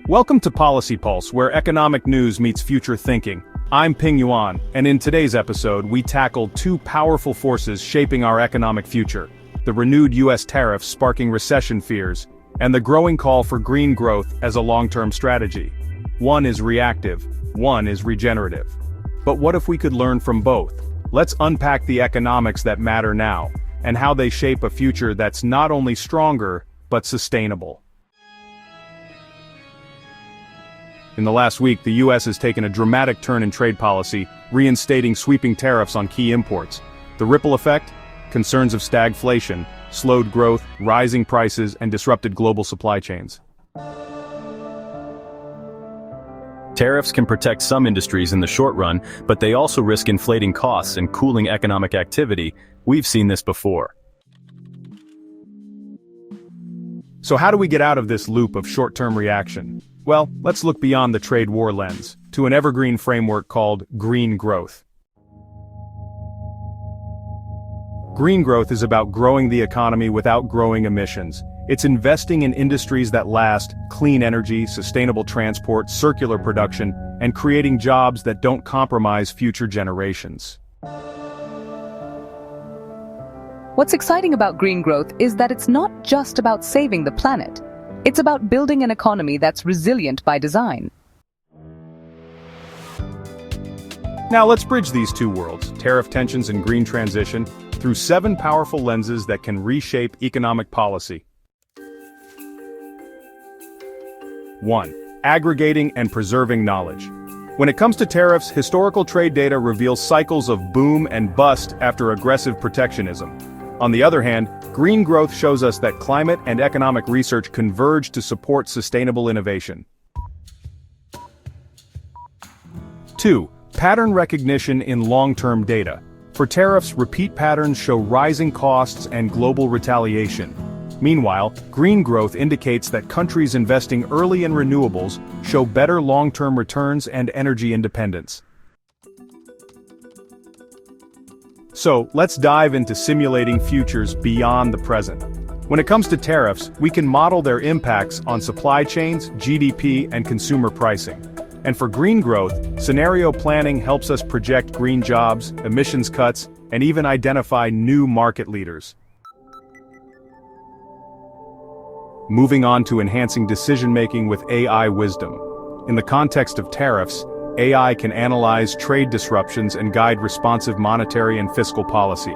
Welcome to Policy Pulse, where economic news meets future thinking. I'm Ping Yuan, and in today's episode we tackle two powerful forces shaping our economic future: the renewed U.S. tariffs sparking recession fears, and the growing call for green growth as a long-term strategy. One is reactive, one is regenerative. But what if we could learn from both? Let's unpack the economics that matter now, and how they shape a future that's not only stronger, but sustainable. In the last week, the U.S. has taken a dramatic turn in trade policy, reinstating sweeping tariffs on key imports. The ripple effect? Concerns of stagflation, slowed growth, rising prices, and disrupted global supply chains. Tariffs can protect some industries in the short run, but they also risk inflating costs and cooling economic activity. We've seen this before. So how do we get out of this loop of short-term reaction? Well, let's look beyond the trade war lens, to an evergreen framework called green growth. Green growth is about growing the economy without growing emissions. It's investing in industries that last, clean energy, sustainable transport, circular production, and creating jobs that don't compromise future generations. What's exciting about green growth is that it's not just about saving the planet. It's about building an economy that's resilient by design. Now let's bridge these two worlds, tariff tensions and green transition, through 7 powerful lenses that can reshape economic policy. 1. Aggregating and preserving knowledge. When it comes to tariffs, historical trade data reveals cycles of boom and bust after aggressive protectionism. On the other hand, green growth shows us that climate and economic research converge to support sustainable innovation. 2. Pattern recognition in long-term data. For tariffs, repeat patterns show rising costs and global retaliation. Meanwhile, green growth indicates that countries investing early in renewables show better long-term returns and energy independence. So, let's dive into simulating futures beyond the present. When it comes to tariffs, we can model their impacts on supply chains, GDP, and consumer pricing. And for green growth, scenario planning helps us project green jobs, emissions cuts, and even identify new market leaders. Moving on to enhancing decision-making with AI wisdom. In the context of tariffs, AI can analyze trade disruptions and guide responsive monetary and fiscal policy.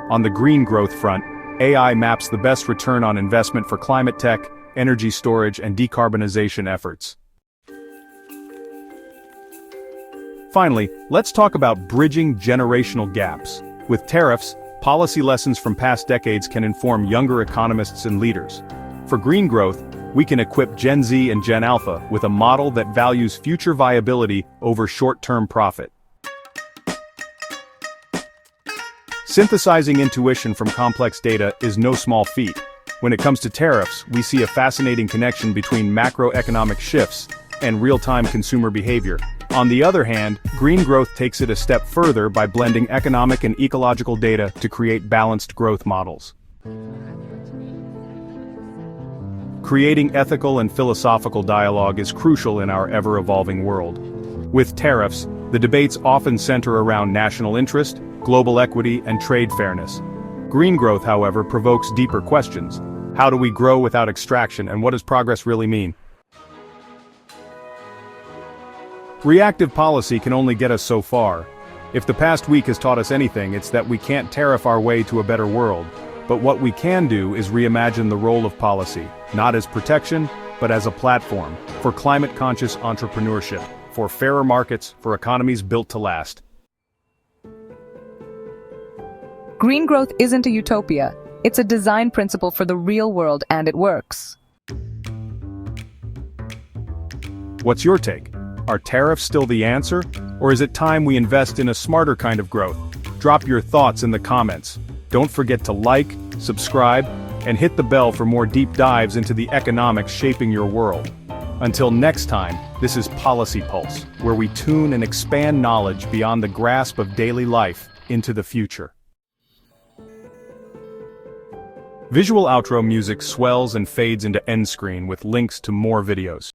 On the green growth front, AI maps the best return on investment for climate tech, energy storage, and decarbonization efforts. Finally, let's talk about bridging generational gaps. With tariffs, policy lessons from past decades can inform younger economists and leaders. For green growth, we can equip Gen Z and Gen Alpha with a model that values future viability over short-term profit. Synthesizing intuition from complex data is no small feat. When it comes to tariffs, we see a fascinating connection between macroeconomic shifts and real-time consumer behavior. On the other hand, green growth takes it a step further by blending economic and ecological data to create balanced growth models. Creating ethical and philosophical dialogue is crucial in our ever-evolving world. With tariffs, the debates often center around national interest, global equity, and trade fairness. Green growth, however, provokes deeper questions. How do we grow without extraction, and what does progress really mean? Reactive policy can only get us so far. If the past week has taught us anything, it's that we can't tariff our way to a better world. But what we can do is reimagine the role of policy, not as protection, but as a platform for climate-conscious entrepreneurship, for fairer markets, for economies built to last. Green growth isn't a utopia. It's a design principle for the real world, and it works. What's your take? Are tariffs still the answer? Or is it time we invest in a smarter kind of growth? Drop your thoughts in the comments. Don't forget to like, subscribe, and hit the bell for more deep dives into the economics shaping your world. Until next time, this is Policy Pulse, where we tune and expand knowledge beyond the grasp of daily life into the future. Visual outro music swells and fades into end screen with links to more videos.